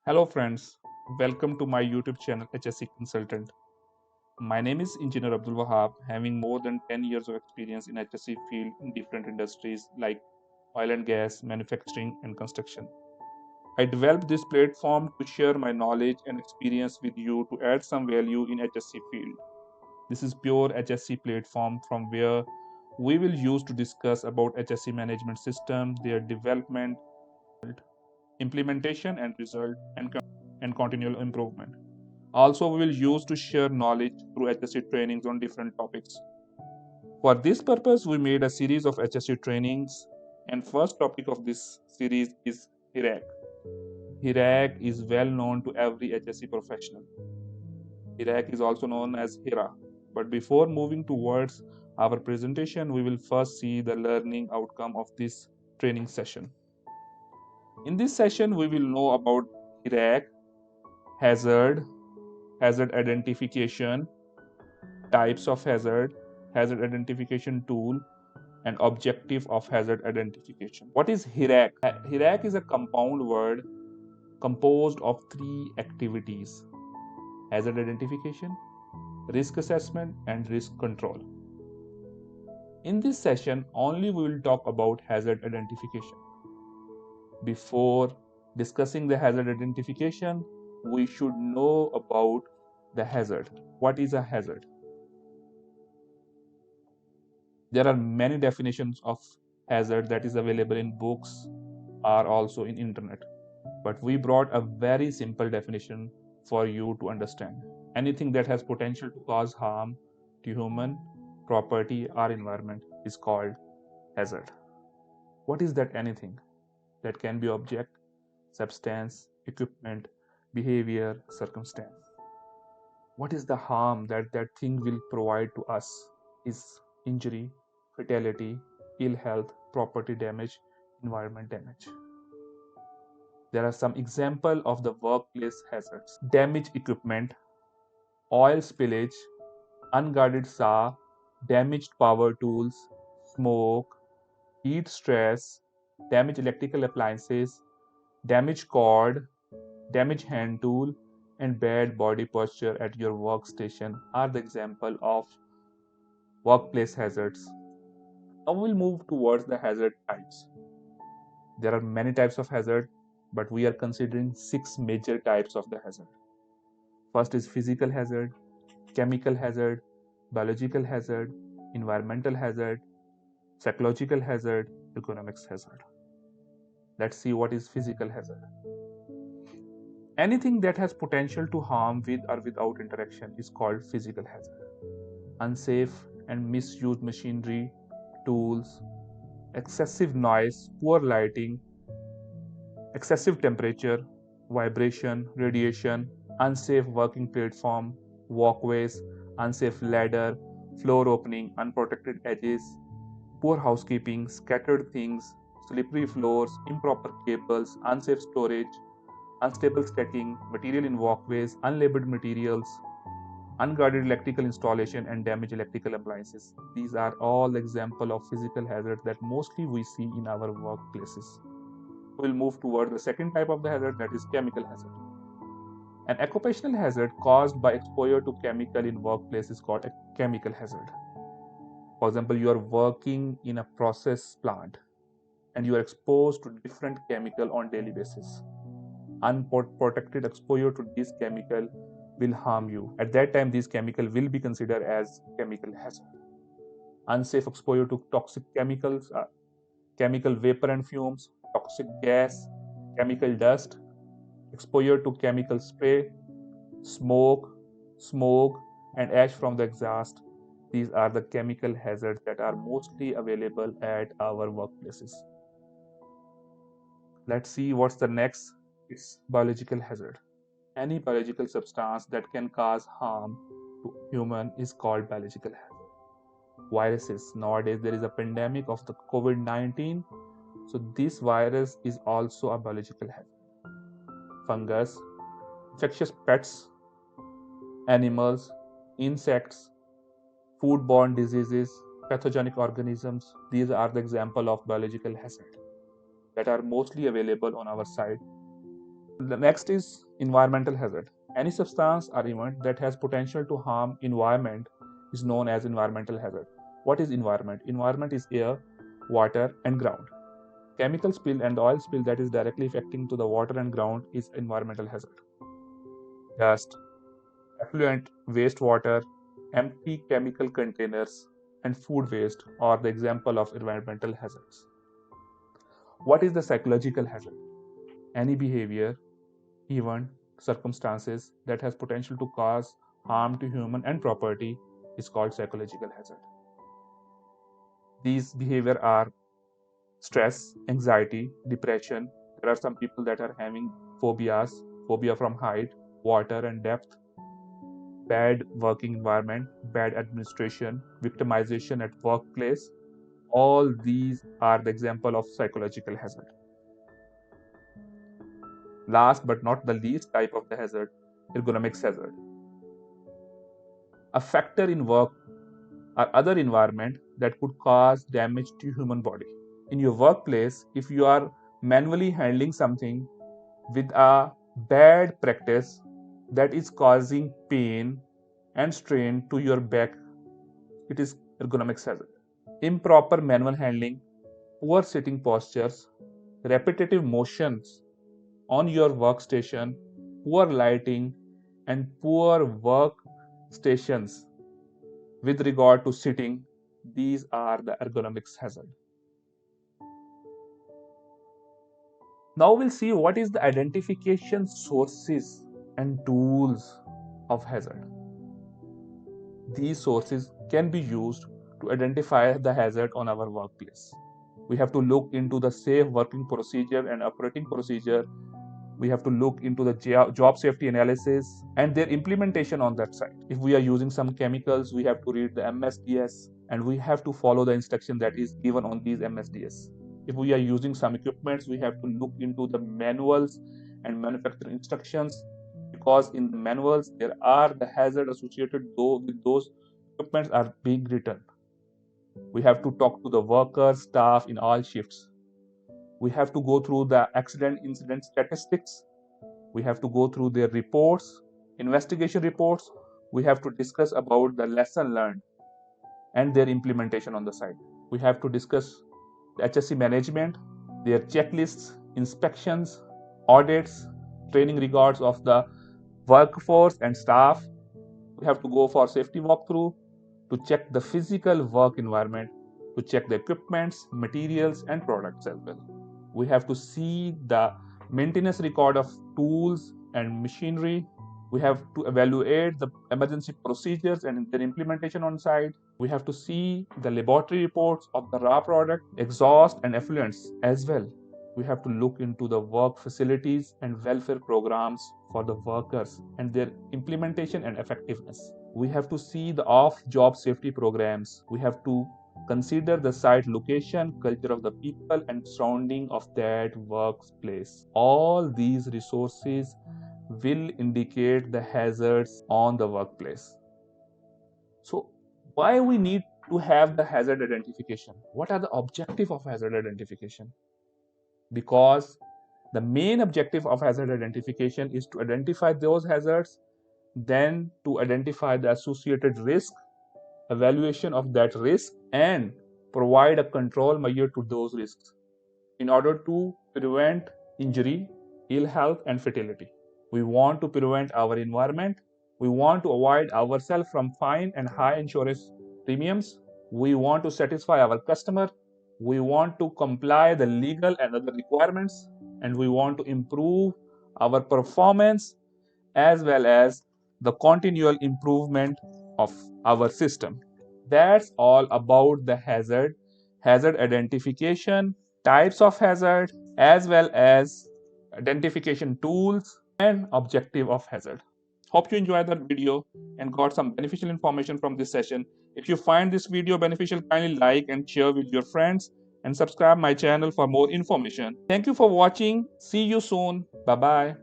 Hello friends, welcome to my YouTube channel HSC Consultant. My name is Engineer Abdul Wahab, having more than 10 years of experience in HSC field in different industries like oil and gas, manufacturing and construction. I developed this platform to share my knowledge and experience with you to add some value in HSC field. This is pure HSC platform from where we will use to discuss about HSC management system, their development, implementation and result and continual improvement. Also, we will use to share knowledge through HSC trainings on different topics. For this purpose, we made a series of HSC trainings, and first topic of this series is HIRAC. HIRAC is well known to every HSC professional. HIRAC is also known as HIRA. But before moving towards our presentation, we will first see the learning outcome of this training session. In this session, we will know about HIRAC, hazard, hazard identification, types of hazard, hazard identification tool, and objective of hazard identification. What is HIRAC? HIRAC is a compound word composed of three activities: hazard identification, risk assessment, and risk control. In this session, only we will talk about hazard identification. Before discussing the hazard identification, we should know about the hazard. What is a hazard? There are many definitions of hazard that is available in books or also in internet, but we brought a very simple definition for you to understand. Anything that has potential to cause harm to human, property or environment is called hazard. What is that anything? That can be object, substance, equipment, behavior, circumstance. What is the harm that that thing will provide to us? Is injury, fatality, ill health, property damage, environment damage. There are some examples of the workplace hazards: damaged equipment, oil spillage, unguarded saw, damaged power tools, smoke, heat stress, damaged electrical appliances, damaged cord, damaged hand tool, and bad body posture at your workstation are the example of workplace hazards. Now we'll move towards the hazard types. There are many types of hazard, but we are considering 6 major types of the hazard. First is physical hazard, chemical hazard, biological hazard, environmental hazard, psychological hazard, economics hazard. Let's see what is physical hazard. Anything that has potential to harm with or without interaction is called physical hazard. Unsafe and misused machinery, tools, excessive noise, poor lighting, excessive temperature, vibration, radiation, unsafe working platform, walkways, unsafe ladder, floor opening, unprotected edges, poor housekeeping, scattered things, slippery floors, improper cables, unsafe storage, unstable stacking, material in walkways, unlabeled materials, unguarded electrical installation, and damaged electrical appliances. These are all examples of physical hazards that mostly we see in our workplaces. We'll move toward the second type of the hazard, that is chemical hazard. An occupational hazard caused by exposure to chemical in workplace is called a chemical hazard. For example, you are working in a process plant and you are exposed to different chemical on daily basis. Unprotected exposure to this chemical will harm you. At that time, this chemical will be considered as chemical hazard. Unsafe exposure to toxic chemicals, chemical vapor and fumes, toxic gas, chemical dust, exposure to chemical spray, smoke, and ash from the exhaust. These are the chemical hazards that are mostly available at our workplaces. Let's see what's the next. It's biological hazard. Any biological substance that can cause harm to human is called biological hazard. Viruses. Nowadays there is a pandemic of the COVID-19. So this virus is also a biological hazard. Fungus, infectious pets, animals, insects, foodborne diseases, pathogenic organisms. These are the example of biological hazard that are mostly available on our side. The next is environmental hazard. Any substance or event that has potential to harm environment is known as environmental hazard. What is environment? Environment is air, water, and ground. Chemical spill and oil spill that is directly affecting to the water and ground is environmental hazard. Dust, effluent, wastewater, empty chemical containers, and food waste are the example of environmental hazards. What is the psychological hazard? Any behavior, event, circumstances that has potential to cause harm to human and property is called psychological hazard. These behavior are stress, anxiety, depression. There are some people that are having phobias, phobia from height, water and depth, bad working environment, bad administration, victimization at workplace. All these are the example of psychological hazard. Last but not the least type of the hazard, ergonomics hazard. A factor in work or other environment that could cause damage to human body. In your workplace, if you are manually handling something with a bad practice that is causing pain and strain to your back, it is ergonomics hazard. Improper manual handling, poor sitting postures, repetitive motions on your workstation, poor lighting, and poor workstations with regard to sitting, these are the ergonomics hazard. Now we'll see what is the identification sources and tools of hazard. These sources can be used to identify the hazard on our workplace. We have to look into the safe working procedure and operating procedure. We have to look into the job safety analysis and their implementation on that side. If we are using some chemicals, we have to read the MSDS and we have to follow the instruction that is given on these MSDS. If we are using some equipments, we have to look into the manuals and manufacturer instructions, because in the manuals there are the hazard associated with those equipments are being written. We have to talk to the workers, staff in all shifts. We have to go through the accident incident statistics. We have to go through their reports, investigation reports. We have to discuss about the lesson learned and their implementation on the site. We have to discuss the HSE management, their checklists, inspections, audits, training records of the workforce and staff. We have to go for safety walkthrough to check the physical work environment, to check the equipments, materials, and products as well. We have to see the maintenance record of tools and machinery. We have to evaluate the emergency procedures and their implementation on site. We have to see the laboratory reports of the raw product, exhaust, and effluents as well. We have to look into the work facilities and welfare programs for the workers and their implementation and effectiveness. We have to see the off-job safety programs. We have to consider the site location, culture of the people, and surrounding of that workplace. All these resources will indicate the hazards on the workplace. So, why we need to have the hazard identification? What are the objective of hazard identification? Because the main objective of hazard identification is to identify those hazards, then to identify the associated risk, evaluation of that risk, and provide a control measure to those risks in order to prevent injury, ill health, and fatality. We want to prevent our environment. We want to avoid ourselves from fine and high insurance premiums. We want to satisfy our customer. We want to comply the legal and other requirements, and we want to improve our performance as well as the continual improvement of our system. That's all about the hazard identification, types of hazard, as well as identification tools and objective of hazard. Hope you enjoyed that video and got some beneficial information from this session. If you find this video beneficial, kindly like and share with your friends and subscribe my channel for more information. Thank you for watching. See you soon. Bye bye.